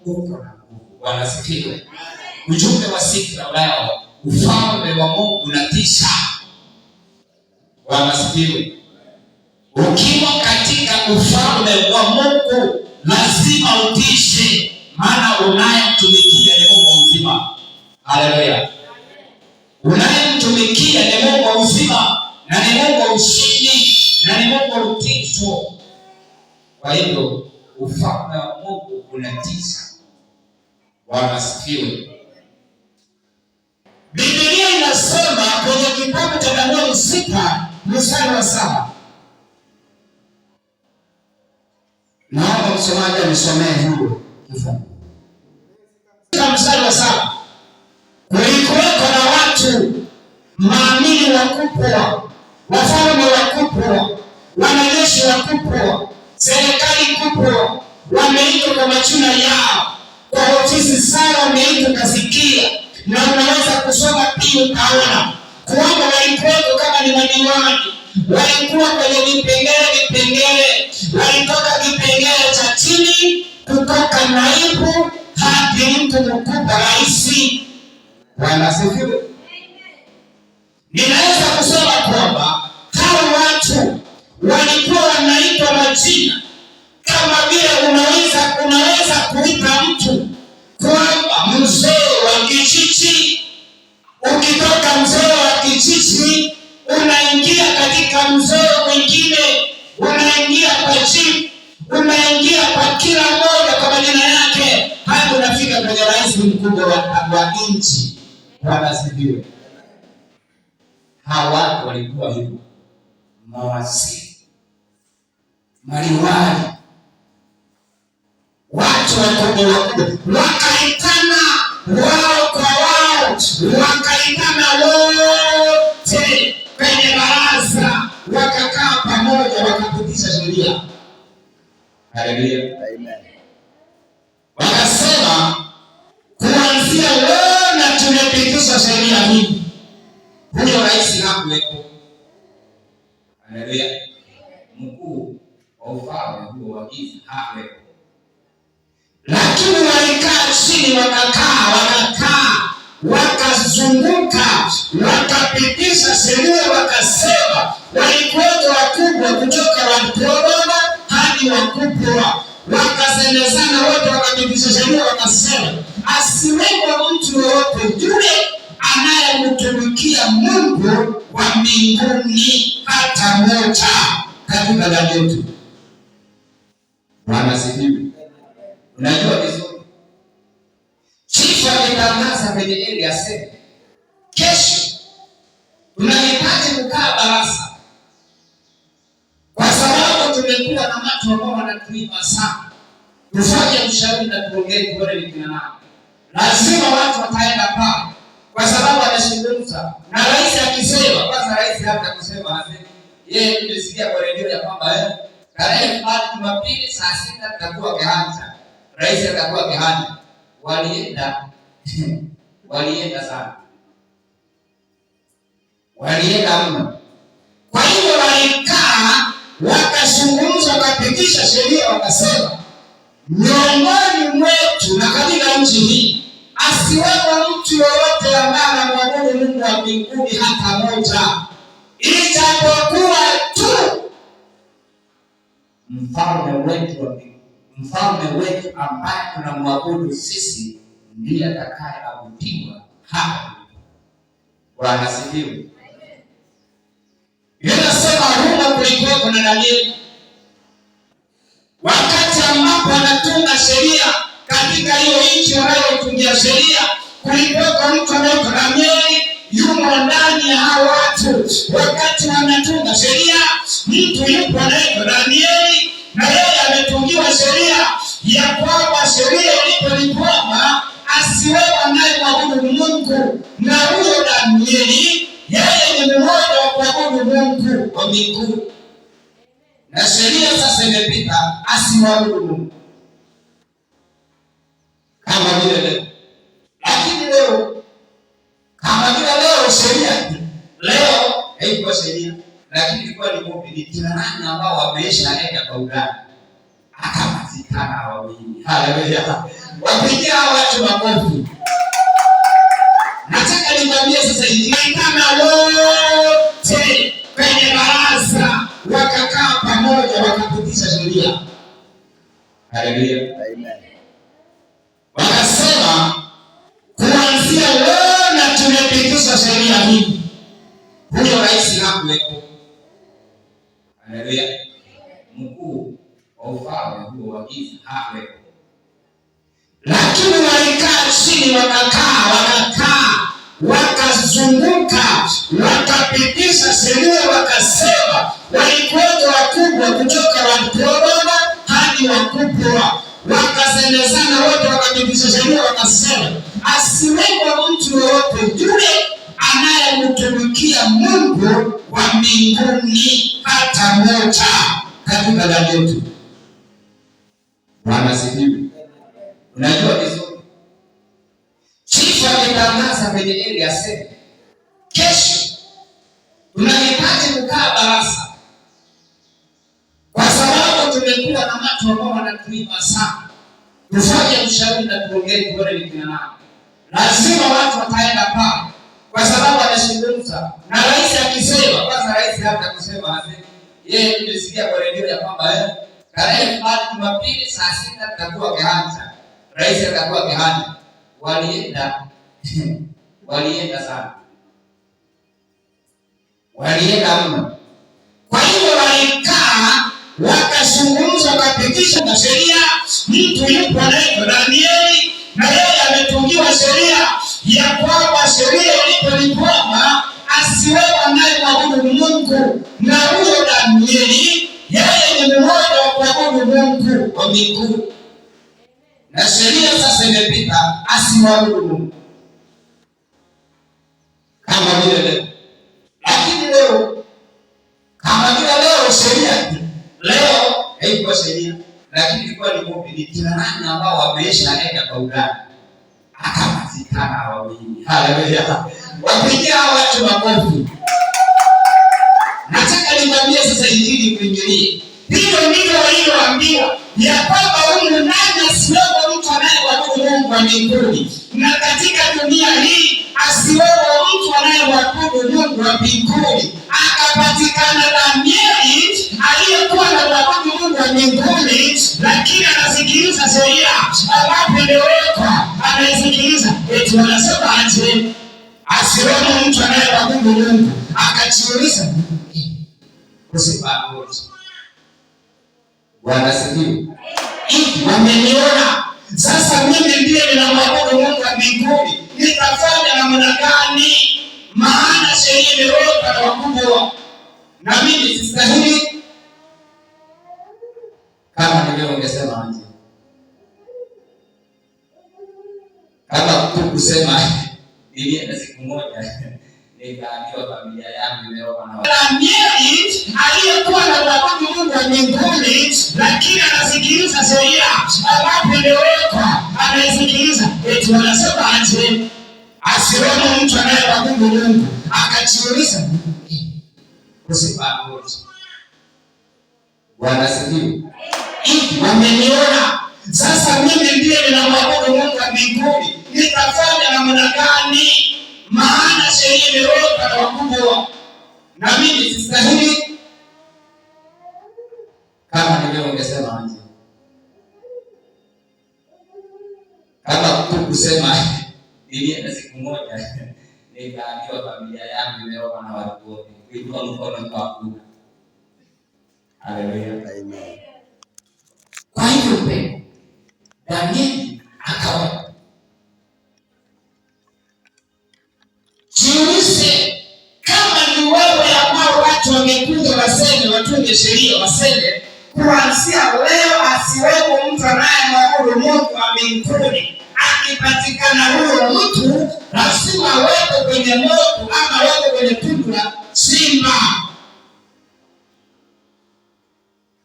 uko na nguvu. Bwana asifiwe. Ujumbe wa siku ya leo, ufalme wa Mungu unatisha. Bwana asifiwe. Ukiwa katika ufalme wa Mungu lazima utishe, maana unayemtumikia ni Mungu mzima. Haleluya. Unayemtumikia ni Mungu mzima, na ni Mungu ushindi, na ni Mungu utisho. Kwa hivyo ufalme wa Mungu unatisha. Bwana asifiwe. Biblia inasema kwenye kitabu cha Danieli 6 mstari wa 7. Naomba msomaji anisomee huo kifungu. Mstari wa 7. Kulikuweko na watu maamini wakubwa, wafalme wakubwa, wanajeshi wakubwa, serikali kubwa, wameitwa kwa majina yao, kwa ofisi zao wameitwa kasikia. Na unaweza kusoma pia ukaona kwamba walikuweko kama ni madiwani, walikuwa kwenye vipengele, walitoka kipengele cha chini, kutoka naibu hadi mtu mkubwa, rais. Bwana asifiwe. Ninaweza kusema kwamba hao watu walikuwa wanaitwa majina, kama vile unaweza kuita mtu kwamba mzee wa kijiji. Ukitoka mzee wa kijiji unaingia katika mzee mwingine, unaingia kwa chief, unaingia kwa kila mmoja kwa majina yake, hadi unafika kwenye rais mkubwa wa nchi. Bwana asifiwe. Hawa watu walikuwa hivyo, mawaziri, maliwali, watu wakubwa, wakaitana wao kwa wao, wakaitana wote kwenye baraza, wakakaa pamoja, wakapitisha sheria. Haleluya. Amen. Wakasema kuanzia leo na tumepitisha sheria hii. Huyo rais hakuwepo. Haleluya. Mkuu wa ufalme huo wa giza hakuwepo. Lakini walikaa chini, wakazunguka, wakapitisha sheria, wakasema. Walikuwepo wakubwa kutoka wadogo hadi wakubwa, wakasemezana wote, wakapitisha sheria, wakasema asiwepo mtu yoyote yule anayemtumikia Mungu wa mbinguni hata moja katika jamii yetu. Bwana asifiwe. Unajua vizuri, chifu alitangaza kwenye ile asema, kesho tunahitaji kukaa baraza, kwa sababu tumekuwa na watu ambao wanatuiba sana. Tufanye ushauri na tuongee tuone ni kina nani. Lazima watu wataenda pale, kwa sababu anazungumza na rais. Akisema kwanza, rais hata kusema asema yeye, nimesikia kwa redio ya kwamba tarehe Jumapili saa 6 tutakuwa Kehanja. Rais atakuwa Kehanja. Walienda sana, walienda mno. Kwa hiyo walikaa, wakazungumza, wakapitisha sheria, wakasema miongoni mwetu na katika nchi hii asiwepo mtu yoyote ambaye anamwabudu Mungu wa mbinguni hata moja, ijapokuwa tu mfalme wetu ambaye tunamwabudu sisi ndiye atakayeabudiwa hapa. Bwana asifiwe. Inasema huko kulikuwa na Danieli, wakati ambapo anatunga sheria katika hiyo nchi wanayotungia sheria, kulikuwa mtu anaitwa Danieli, yumo ndani ya hao watu. Wakati wanatunga sheria, mtu yupo anaitwa Danieli, na yeye ametungiwa sheria ya kwamba sheria ilipo ni kwamba asiwepo anayemwabudu Mungu. Na huyo Danieli yeye ni mmoja wa kuabudu Mungu wa mbinguni, na sheria sasa imepita asimwabudu Mungu kama vile leo. Lakini leo kama vile leo sheria leo haikuwa sheria, lakini ilikuwa ni mhubiri kina nani ambao wameishaenda kwa ugani akapatikana wawili. Haleluya. Wapigia hao watu makofi. Nataka nikwambie sasa hivi kama wote kwenye baraza wakakaa pamoja wakapitisha sheria. Haleluya. Amen. Wakasema kuanzia leo na tumepitisha sheria hii. Huyo rais hakuwepo. Haleluya. Mkuu wa ufalme huo wa giza hakuwepo. Lakini walikaa chini wakazunguka, wakapitisha sheria, wakasema walikuwepo wakubwa kutoka wadogo hadi wakubwa, wakasemezana wote, wakapitisha sheria, wakasema asiwepo mtu yoyote yule anayemtumikia Mungu wa mbinguni hata moja katika ndani yetu. Bwana asifiwe. Unajua vizuri chifu alitangaza kwenye eli asema kesho tunahitaji kukaa baraza, kwa sababu tumekuwa na watu ambao wanatuima sana. Tufanye ushauri na tuongee tuone ni kina nani. Lazima watu wataenda pale, kwa sababu anazungumza na rais. Akisema kwanza, rais hata kusema hazi yeye, tumesikia kwa redio ya kwamba tarehe Jumapili saa 6 tutakuwa Kehanja, rais atakuwa Kehanja. Walienda sana, walienda mno. Kwa hivyo walikaa wakazungumza, wakapitisha na sheria. Mtu yupo anaitwa Danieli, na yeye ametungiwa sheria ya kwamba sheria ilipo ni kwamba asiwewe anayemwabudu Mungu, na huyo Danieli yeye ni mmoja wa kuabudu Mungu wa mbinguni. Na sheria sasa imepita asimwabudu Mungu kama vile leo. Lakini leo kama vile leo sheria leo haikuwa sheria, lakini ilikuwa ni mobi. Ni kina nani ambao wameshaenda kwa uganga akapatikana wawili. Haleluya. Wapigia hao watu makofi. Nataka nikwambie sasa injili kuingilia. Hilo ndilo walioambiwa ya kwamba huyu nani asiwepo mtu anayemwabudu Mungu wa mbinguni, na katika dunia hii asiwepo mtu anayemwabudu Mungu wa mbinguni. Akapatikana Danieli aliyekuwa anamwabudu Mungu wa mbinguni, lakini anasikiliza sheria ambapo imewekwa, anaisikiliza. Eti wanasema aje asiwepo mtu anayemwabudu Mungu. Akajiuliza usipamoja. Bwana asifiwe. Wameniona sasa mimi ndiye ninamwabudu Mungu wa mbinguni, nitafanya namna gani? Maana sheria imewekwa na wakubwa na mimi sistahili. Kama nilivyoongesema anje, kama kusema nilienda siku moja nikaambiwa familia yangu imeoa na Danieli aliyekuwa anamwabudu Mungu wa mbinguni, lakini anasikiliza sheria ambapo imewekwa, anaisikiliza. Eti wanasema aje asiwepo mtu anayemwabudu Mungu. Akajiuliza usipamoja. Bwana asifiwe. Wameniona sasa mimi ndiye ninamwabudu Mungu wa mbinguni, nitafanya namna gani? Maana sheria imewekwa na wakubwa na mimi sistahili. Kama nilivyoongesema anje, kama kusema nilienda siku moja nikaambiwa familia yangu imeoa na watu wote, kuinua mkono kwa kuku. Haleluya. Amen. Kwa hivyo Danieli akawa jiulize, kama ni wewe ambao watu wamekuja waseme, watunge sheria waseme kuanzia leo asiwepo mtu anayemwabudu Mungu wa mbinguni. Akipatikana huyo mtu lazima awepo kwenye moto ama awepo kwenye tundu la simba.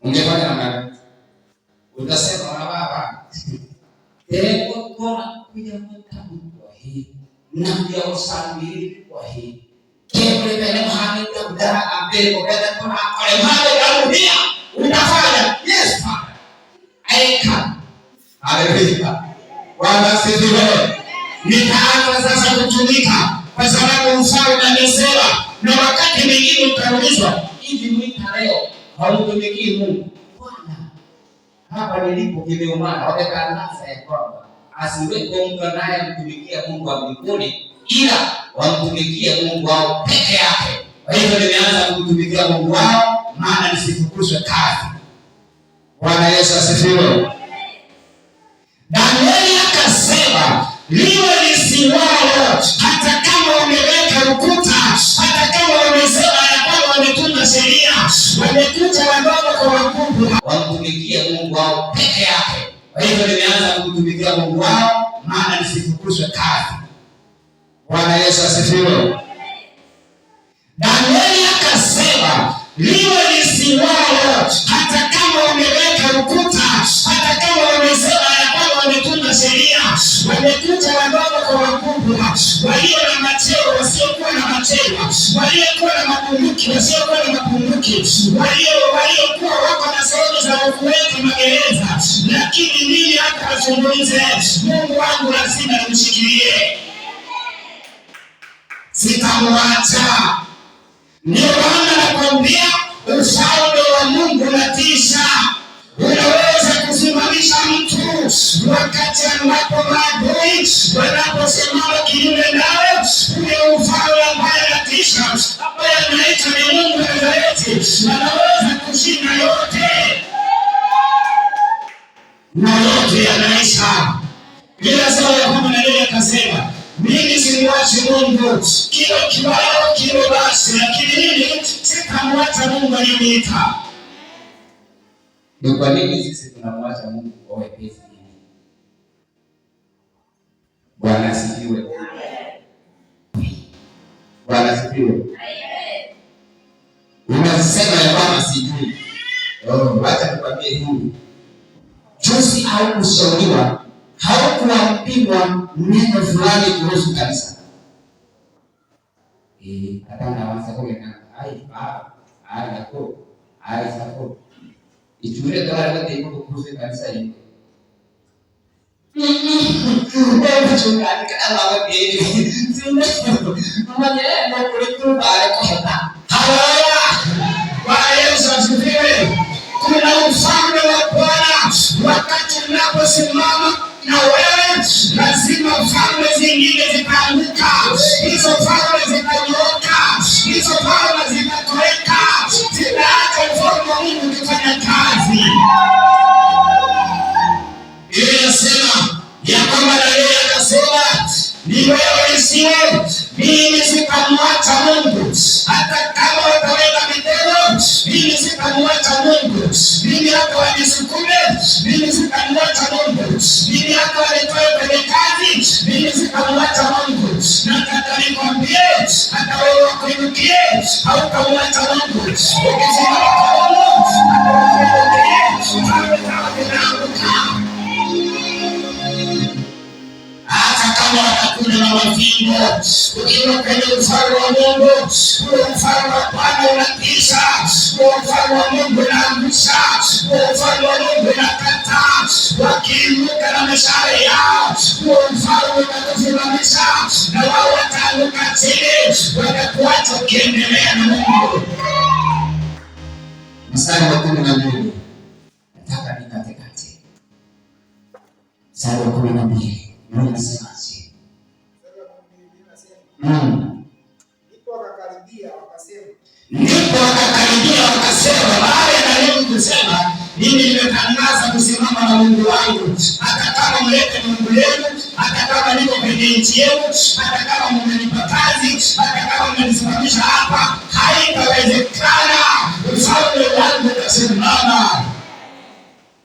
Ungefanya namna gani? Utasema wana baba Mungu kona kuja mtamu kwa hii na ndio usafiri kwa hii kile pale mahali ya kudara ambeko kada kuna kale mahali ya dunia utafanya. Yes Father, I come. Hallelujah. Bwana asifiwe. Nitaanza sasa kutumika kwa sababu ufalme amesema. Na wakati mwingine utaulizwa, hivi mwita leo haumtumikii Mungu? Bwana, hapa nilipo kimeumana. Wametangaza ya kwamba asiwepo mtu anayemtumikia Mungu wa mbinguni ila wamtumikie Mungu wao peke yake. Kwa hivyo nimeanza kumtumikia Mungu wao, maana nisifukuzwe kazi. Bwana Yesu asifiwe. Danieli akasema, liwe lisiwalo, hata kama wameweka ukuta, hata kama wamesema ya kwamba wametunga sheria, wamekuta wadogo kwa wakubwa, wamtumikie Mungu wao peke yake. Kwa hivyo nimeanza kumtumikia Mungu wao, maana nisifukuzwe kazi. Bwana Yesu asifiwe. Danieli akasema, liwe lisiwalo, hata kama wameweka ukuta, hata kama wamesema ya kwamba wametunga sheria, wamekuta wadogo kwa wakubwa, walio na macheo wasiokuwa na macheo, waliokuwa na mapunduki wasiokuwa na mapunduki, waliokuwa wako na sehemu za kuweka magereza, lakini mimi hata wazungumze, Mungu wangu lazima nimshikilie, sitamwacha. Ndio maana nakwambia ufalme wa Mungu unatisha. Unaweza kusimamisha mtu wakati ambapo maadui wanaposimama kinyume nawe. Ule ufalme ambaye anatisha, ambaye anaitwa ni Mungu wa Nazareti, anaweza kushinda yote na yote yanaisha. Bila sababu ya kwamba Danieli akasema, mimi simwachi Mungu, kile kibao kile basi, lakini mimi sitamwacha Mungu aliyeniita. Ni kwa nini sisi tunamwacha Mungu kwa wepesi? Bwana asifiwe. Bwana asifiwe. Unasema ya kwamba sijui. Wacha nikwambie hivi. Juzi au kushauriwa haukuambiwa neno fulani kuhusu kanisa. Hata nawaza kwa sako. Ichule dola yote iko kuhusu kanisa hili. Mchungaji kana wapi? Mama yeye ndio kulitu pale kwa. Haleluya. Bwana Yesu asifiwe. Kuna ufalme wa Bwana wakati unaposimama na wewe, lazima falme zingine zitaanguka, hizo falme zitanyooka, hizo falme zitatoweka, zitaacha ufalme wa Mungu kufanya kazi. Biblia inasema ya kwamba Danieli akasema, ni wewe isiwe, mimi sitamwacha Mungu, hata kama wataweka mitego, mimi sitamwacha Mungu, mimi hata wanisukume, mimi sitamwacha Mungu, mimi hata wanitoe kwenye kazi, mimi sitamwacha Mungu. Nataka nikwambie, hata wewe wakuinukie, hautamwacha Mungu. Ukisimama kwa Mungu, hakuna na mavingo. Ukiwa kwenye ufalme wa Mungu, ufalme wa Bwana unatisha, ufalme wa Mungu unaangusha, ufalme wa Mungu unakataa, wakiinuka na mishale yao, ufalme utakusimamisha na wao wataanguka chini, watakuacha ukiendelea na Mungu. Mstari wa 12 nataka nikatekate. Mstari wa 12 unasema ndipo wakakaribia wakasema, baada ya Danieli kusema, mimi nimetangaza kusimama na Mungu wangu, hata kama mlete Mungu yenu, hata kama niko kwenye nchi yenu, hata kama mmenipa kazi, hata kama